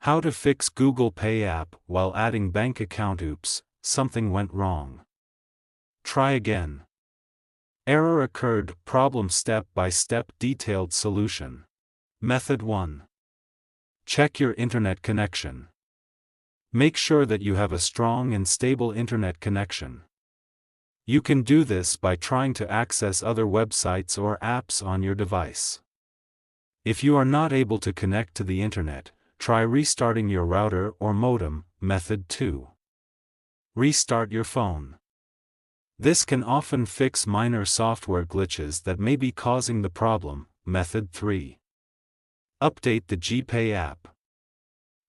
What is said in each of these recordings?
How to fix Google Pay app while adding bank account. Oops, something went wrong. Try again. Error occurred. Problem step-by-step detailed solution. Method 1. Check your internet connection. Make sure that you have a strong and stable internet connection. You can do this by trying to access other websites or apps on your device. If you are not able to connect to the internet, try restarting your router or modem. Method 2. Restart your phone. This can often fix minor software glitches that may be causing the problem. Method 3. Update the GPay app.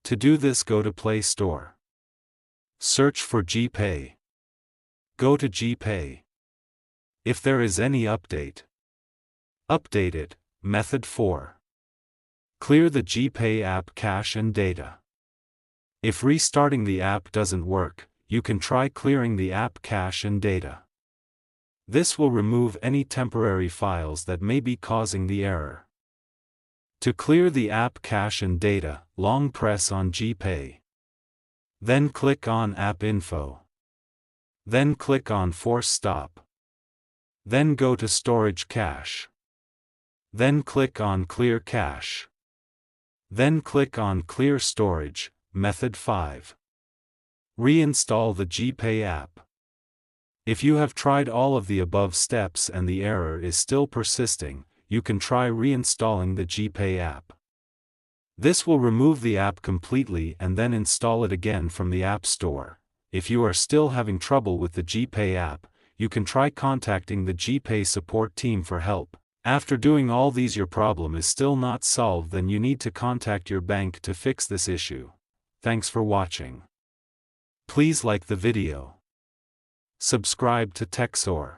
To do this, go to Play Store. Search for GPay. Go to GPay. If there is any update, update it. Method 4. Clear the GPay app cache and data. If restarting the app doesn't work, you can try clearing the app cache and data. This will remove any temporary files that may be causing the error. To clear the app cache and data, long press on GPay. Then click on App Info. Then click on Force Stop. Then go to Storage Cache. Then click on Clear Cache. Then click on Clear Storage. Method 5. Reinstall the GPay app. If you have tried all of the above steps and the error is still persisting, you can try reinstalling the GPay app. This will remove the app completely and then install it again from the App Store. If you are still having trouble with the GPay app, you can try contacting the GPay support team for help. After doing all these, your problem is still not solved, then you need to contact your bank to fix this issue. Thanks for watching. Please like the video. Subscribe to TechSoar.